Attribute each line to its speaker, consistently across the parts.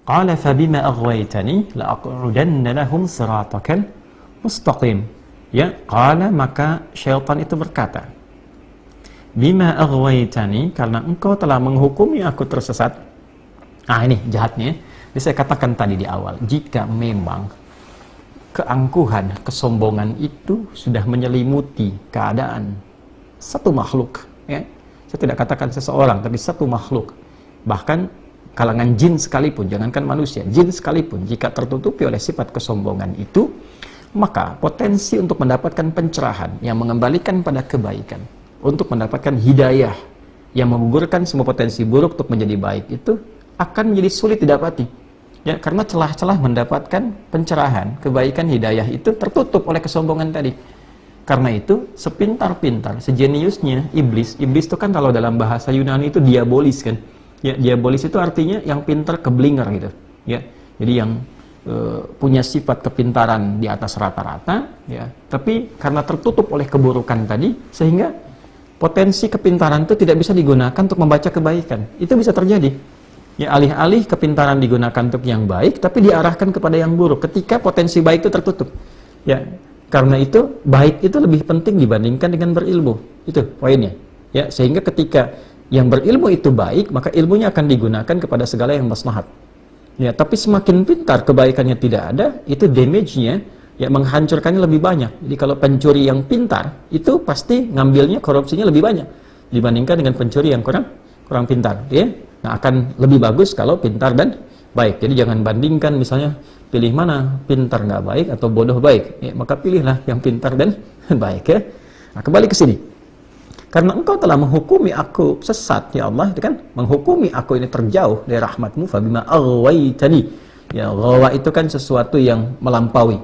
Speaker 1: Qala fabima aghwaytani la'aq'udanna lahum siratakal mustaqim. Ya, qala maka syaitan itu berkata, bima aghwaytani, karena engkau telah menghukumi aku tersesat. Ini jahatnya. Jadi saya katakan tadi di awal, jika memang keangkuhan, kesombongan itu sudah menyelimuti keadaan satu makhluk, ya. Saya tidak katakan seseorang, tapi satu makhluk. Bahkan kalangan jin sekalipun, jangankan manusia, jin sekalipun, jika tertutupi oleh sifat kesombongan itu, maka potensi untuk mendapatkan pencerahan yang mengembalikan pada kebaikan, untuk mendapatkan hidayah yang menggugurkan semua potensi buruk untuk menjadi baik itu akan menjadi sulit didapati. Ya, karena celah-celah mendapatkan pencerahan, kebaikan, hidayah itu tertutup oleh kesombongan tadi. Karena itu, sepintar-pintar, sejeniusnya iblis itu kan kalau dalam bahasa Yunani itu diabolis kan. Ya, diabolis itu artinya yang pintar keblinger gitu. Ya, jadi yang punya sifat kepintaran di atas rata-rata, ya. Tapi karena tertutup oleh keburukan tadi, sehingga potensi kepintaran itu tidak bisa digunakan untuk membaca kebaikan. Itu bisa terjadi. Ya, alih-alih kepintaran digunakan untuk yang baik, tapi diarahkan kepada yang buruk ketika potensi baik itu tertutup. Ya, karena itu baik itu lebih penting dibandingkan dengan berilmu. Itu poinnya. Ya, sehingga ketika yang berilmu itu baik, maka ilmunya akan digunakan kepada segala yang maslahat. Ya, tapi semakin pintar kebaikannya tidak ada, itu damage-nya, ya, menghancurkannya lebih banyak. Jadi kalau pencuri yang pintar itu pasti ngambilnya, korupsinya lebih banyak dibandingkan dengan pencuri yang kurang pintar, ya. Nah, akan lebih bagus kalau pintar dan baik. Jadi jangan bandingkan misalnya pilih mana, pintar nggak baik atau bodoh baik. Ya, maka pilihlah yang pintar dan baik, ya. Nah, kembali ke sini. Karena engkau telah menghukumi aku sesat, ya Allah, itu kan, menghukumi aku ini terjauh dari rahmatmu, fabima aghwaytani. Ya, ghawa itu kan sesuatu yang melampaui.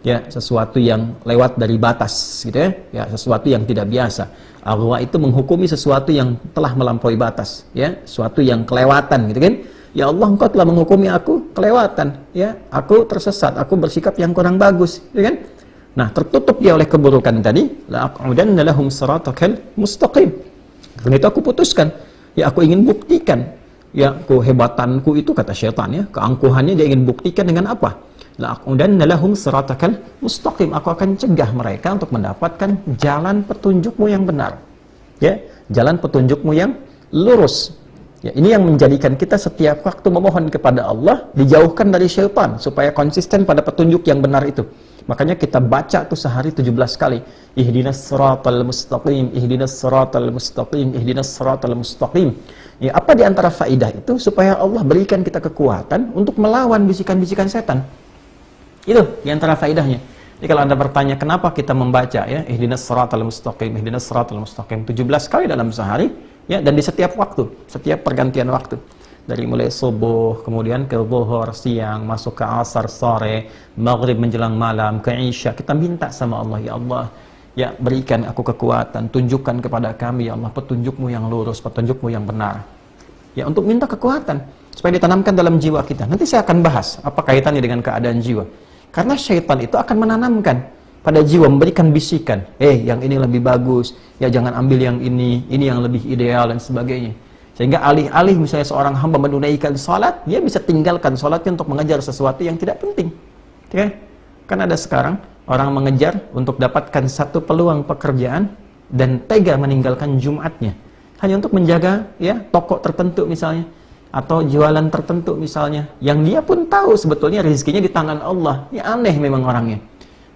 Speaker 1: Ya, sesuatu yang lewat dari batas, gitu ya. Ya, sesuatu yang tidak biasa. Aghwa itu menghukumi sesuatu yang telah melampaui batas, ya, sesuatu yang kelewatan, gitu kan. Ya Allah, engkau telah menghukumi aku kelewatan, ya, aku tersesat, aku bersikap yang kurang bagus, gitu kan. Nah, tertutup dia oleh keburukan tadi, la'aq'udanna lahum siratakal mustaqim. Karena itu aku putuskan, ya, aku ingin buktikan, ya, kehebatanku itu, kata syaitan, ya, keangkuhannya dia ingin buktikan dengan apa? La'aq'udanna lahum siratakal mustaqim. Aku akan cegah mereka untuk mendapatkan jalan petunjukmu yang benar, ya, jalan petunjukmu yang lurus. Ya, ini yang menjadikan kita setiap waktu memohon kepada Allah dijauhkan dari syaitan supaya konsisten pada petunjuk yang benar itu. Makanya kita baca tuh sehari 17 kali, ihdinas siratal mustaqim, ihdinas siratal mustaqim, ihdinas siratal mustaqim. Ya, apa di antara faidah itu? Supaya Allah berikan kita kekuatan untuk melawan bisikan-bisikan setan. Itu di antara faidahnya. Jadi kalau Anda bertanya kenapa kita membaca, ya, ihdinas siratal mustaqim, ihdinas siratal mustaqim 17 kali dalam sehari, ya, dan di setiap waktu, setiap pergantian waktu. Dari mulai subuh, kemudian ke zuhur, siang, masuk ke asar, sore, maghrib menjelang malam, ke isya. Kita minta sama Allah, ya Allah, ya, berikan aku kekuatan, tunjukkan kepada kami, ya Allah, petunjukmu yang lurus, petunjukmu yang benar. Ya, untuk minta kekuatan supaya ditanamkan dalam jiwa kita. Nanti saya akan bahas apa kaitannya dengan keadaan jiwa. Karena syaitan itu akan menanamkan pada jiwa, memberikan bisikan, yang ini lebih bagus, ya, jangan ambil yang ini yang lebih ideal dan sebagainya. Sehingga alih-alih misalnya seorang hamba menunaikan salat, dia bisa tinggalkan salatnya untuk mengejar sesuatu yang tidak penting. Ya? Kan ada sekarang orang mengejar untuk dapatkan satu peluang pekerjaan dan tega meninggalkan Jumatnya hanya untuk menjaga, ya, toko tertentu misalnya, atau jualan tertentu misalnya, yang dia pun tahu sebetulnya rezekinya di tangan Allah. Ini aneh memang orangnya.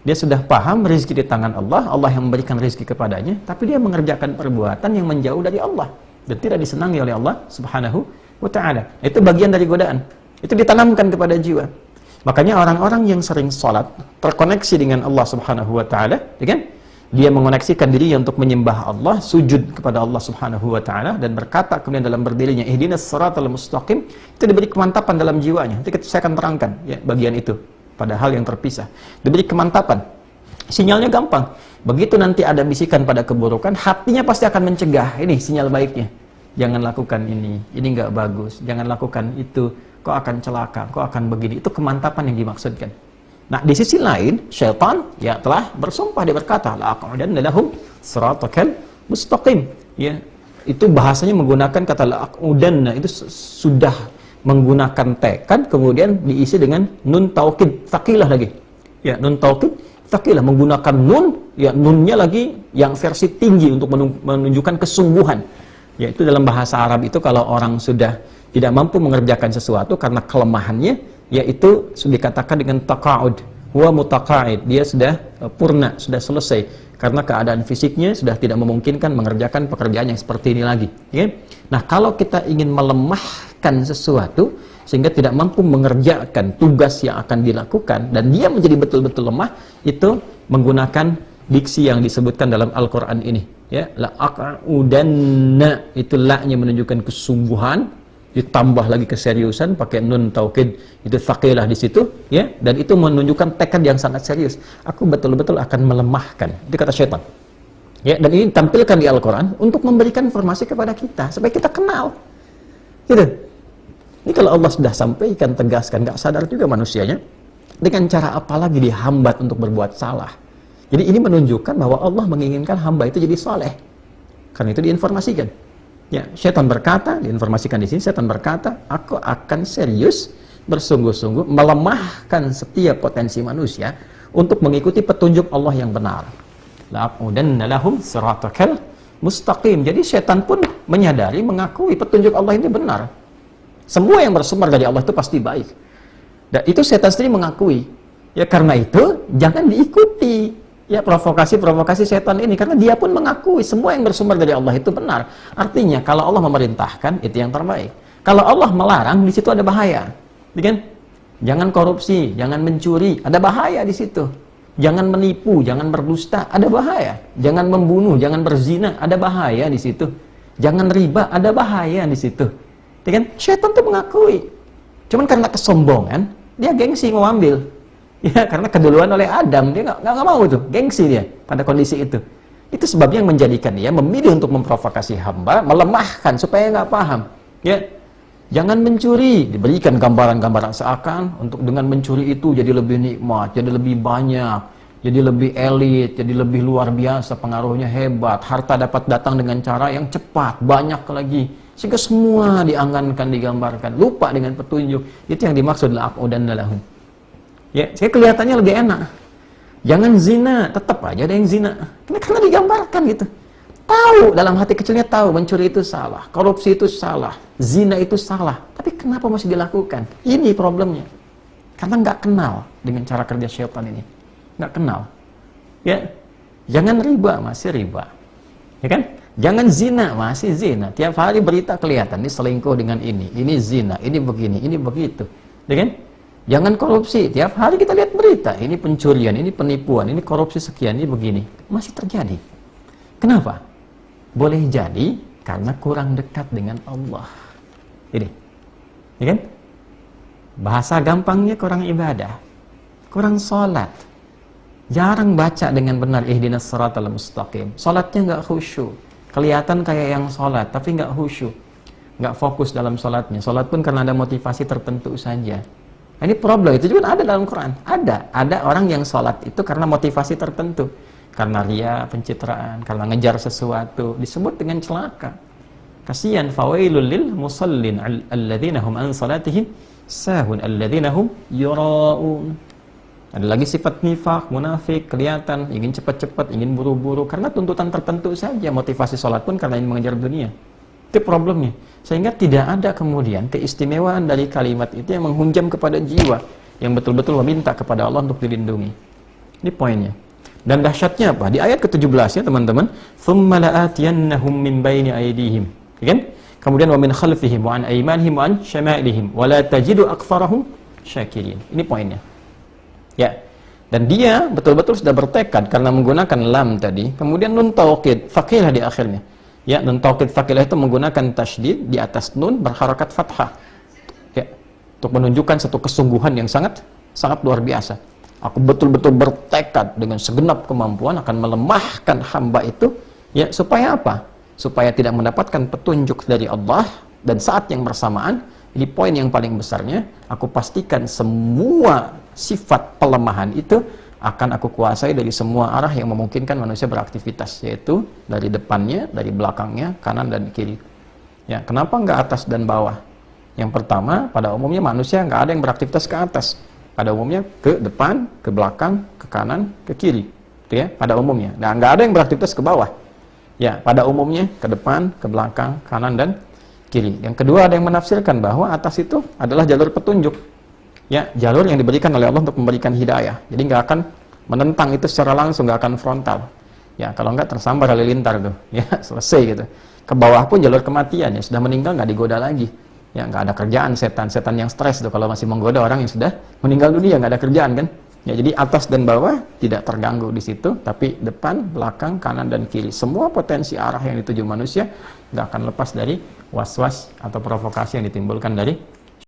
Speaker 1: Dia sudah paham rezeki di tangan Allah, Allah yang memberikan rezeki kepadanya, tapi dia mengerjakan perbuatan yang menjauh dari Allah dan tidak disenangi oleh Allah Subhanahu wa ta'ala. Itu bagian dari godaan. Itu ditanamkan kepada jiwa. Makanya orang-orang yang sering sholat terkoneksi dengan Allah Subhanahu wa ta'ala, ya kan? Dia mengoneksikan dirinya untuk menyembah Allah, sujud kepada Allah Subhanahu wa ta'ala, dan berkata kemudian dalam berdirinya, ihdinas siratal mustaqim, itu diberi kemantapan dalam jiwanya. Nanti saya akan terangkan, ya, bagian itu pada hal yang terpisah. Diberi kemantapan. Sinyalnya gampang. Begitu nanti ada bisikan pada keburukan, hatinya pasti akan mencegah. Ini sinyal baiknya. Jangan lakukan ini nggak bagus. Jangan lakukan itu, kau akan celaka, kau akan begini. Itu kemantapan yang dimaksudkan. Nah, di sisi lain, syaitan, ya, telah bersumpah, dia berkata, la'aq'udanna lahum siratakal mustaqim. Ya, itu bahasanya menggunakan kata la'aq'udanna, itu sudah menggunakan tekad kemudian diisi dengan nun taukid tsaqilah lagi. Ya, nun taukid tsaqilah menggunakan nun, ya nunnya lagi yang versi tinggi untuk menunjukkan kesungguhan. Yaitu dalam bahasa Arab itu kalau orang sudah tidak mampu mengerjakan sesuatu karena kelemahannya, yaitu sudah dikatakan dengan taqa'ud, huwa mutaqa'id, dia sudah purna, sudah selesai karena keadaan fisiknya sudah tidak memungkinkan mengerjakan pekerjaan yang seperti ini lagi, ya. Nah, kalau kita ingin melemahkan sesuatu sehingga tidak mampu mengerjakan tugas yang akan dilakukan dan dia menjadi betul-betul lemah, itu menggunakan diksi yang disebutkan dalam Al-Qur'an ini, ya. La aq'udanna, itu la-nya menunjukkan kesungguhan, ditambah lagi keseriusan pakai nun taukid, itu tsaqilah di situ, ya, dan itu menunjukkan tekad yang sangat serius. Aku betul-betul akan melemahkan, itu kata syaitan, ya. Dan ini ditampilkan di Al-Quran untuk memberikan informasi kepada kita supaya kita kenal, gitu. Ini kalau Allah sudah sampaikan, tegaskan, nggak sadar juga manusianya dengan cara apa lagi dihambat untuk berbuat salah. Jadi ini menunjukkan bahwa Allah menginginkan hamba itu jadi saleh, karena itu diinformasikan. Ya, syaitan berkata, diinformasikan di sini, syaitan berkata, aku akan serius, bersungguh-sungguh melemahkan setiap potensi manusia untuk mengikuti petunjuk Allah yang benar. La'aqudanna lahum siratakal mustaqim. Jadi syaitan pun menyadari, mengakui petunjuk Allah ini benar. Semua yang bersumber dari Allah itu pasti baik. Dan itu syaitan sendiri mengakui. Ya, karena itu jangan diikuti, ya, provokasi-provokasi setan ini, karena dia pun mengakui semua yang bersumber dari Allah itu benar. Artinya kalau Allah memerintahkan itu yang terbaik. Kalau Allah melarang, di situ ada bahaya. Kan? Jangan korupsi, jangan mencuri, ada bahaya di situ. Jangan menipu, jangan berdusta, ada bahaya. Jangan membunuh, jangan berzina, ada bahaya di situ. Jangan riba, ada bahaya di situ. Kan? Setan tuh mengakui. Cuman karena kesombongan, dia gengsi mau ambil. Ya, karena keduluan oleh Adam, dia nggak mau tuh, gengsi dia pada kondisi itu. Itu sebabnya yang menjadikan dia memilih untuk memprovokasi hamba, melemahkan supaya nggak paham. Ya, jangan mencuri, diberikan gambaran-gambaran seakan untuk dengan mencuri itu jadi lebih nikmat, jadi lebih banyak, jadi lebih elit, jadi lebih luar biasa, pengaruhnya hebat, harta dapat datang dengan cara yang cepat, banyak lagi, sehingga semua diangankan, digambarkan, lupa dengan petunjuk. Itu yang dimaksud la'aqudanna lahum. Ya, saya kelihatannya lebih enak. Jangan zina, tetap aja ada yang zina. Karena digambarkan gitu. Tahu, dalam hati kecilnya tahu mencuri itu salah, korupsi itu salah, zina itu salah. Tapi kenapa masih dilakukan? Ini problemnya. Karena nggak kenal dengan cara kerja syaitan ini. Nggak kenal. Ya, jangan riba, masih riba. Ya kan? Jangan zina, masih zina. Tiap hari berita kelihatan, ini selingkuh dengan ini zina, ini begini, ini begitu. Ya kan? Jangan korupsi, tiap hari kita lihat berita, ini pencurian, ini penipuan, ini korupsi sekian, ini begini. Masih terjadi. Kenapa? Boleh jadi karena kurang dekat dengan Allah. Ini, ya kan? Bahasa gampangnya kurang ibadah, kurang sholat, jarang baca dengan benar ihdinas siratal mustaqim. Sholatnya nggak khusyuk, kelihatan kayak yang sholat, tapi nggak khusyuk, nggak fokus dalam sholatnya. Sholat pun karena ada motivasi tertentu saja. Ini problem, itu juga ada dalam Quran. Ada orang yang sholat itu karena motivasi tertentu, karena ria, pencitraan, karena ngejar sesuatu, disebut dengan celaka. Kasihan, fawailul lil musallin alladzina hum an salatihim sahun alladzina hum yura'un. Ada lagi sifat nifaq, munafik, kelihatan, ingin cepat-cepat, ingin buru-buru, karena tuntutan tertentu saja. Motivasi sholat pun karena ingin mengejar dunia. Itu problemnya. Sehingga tidak ada kemudian keistimewaan dari kalimat itu yang menghunjam kepada jiwa, yang betul-betul meminta kepada Allah untuk dilindungi. Ini poinnya. Dan dahsyatnya apa? Di ayat ke-17 ya teman-teman, ثُمَّ لَآتِيَنَّهُمْ مِنْ بَيْنِ أَيْدِيهِمْ. Kan? Kemudian wa min khalfihim wa an aymanihim wa an syama'ilihim wa la tajidu aktsarahum syakirin. Ini poinnya. Ya. Dan dia betul-betul sudah bertekad karena menggunakan lam tadi, kemudian nun taukid, faqilah di akhirnya. Ya, nun taukid faqilah itu menggunakan tasydid di atas nun berharakat fathah. Ya, untuk menunjukkan satu kesungguhan yang sangat luar biasa. Aku betul-betul bertekad dengan segenap kemampuan akan melemahkan hamba itu, ya, supaya apa? Supaya tidak mendapatkan petunjuk dari Allah, dan saat yang bersamaan, ini poin yang paling besarnya, aku pastikan semua sifat pelemahan itu akan aku kuasai dari semua arah yang memungkinkan manusia beraktivitas, yaitu dari depannya, dari belakangnya, kanan dan kiri. Ya, kenapa enggak atas dan bawah? Yang pertama, pada umumnya manusia nggak ada yang beraktivitas ke atas. Pada umumnya ke depan, ke belakang, ke kanan, ke kiri. Itu ya, pada umumnya. Nah, nggak ada yang beraktivitas ke bawah. Ya, pada umumnya ke depan, ke belakang, kanan, dan kiri. Yang kedua, ada yang menafsirkan bahwa atas itu adalah jalur petunjuk. Ya, jalur yang diberikan oleh Allah untuk memberikan hidayah. Jadi nggak akan menentang itu secara langsung, nggak akan frontal. Ya, kalau nggak tersambar halilintar tuh. Ya, selesai gitu. Ke bawah pun jalur kematian, ya sudah meninggal nggak digoda lagi. Ya, nggak ada kerjaan, setan yang stres tuh kalau masih menggoda orang yang sudah meninggal dunia, nggak ada kerjaan kan. Ya, jadi atas dan bawah tidak terganggu di situ, tapi depan, belakang, kanan, dan kiri, semua potensi arah yang dituju manusia nggak akan lepas dari was-was atau provokasi yang ditimbulkan dari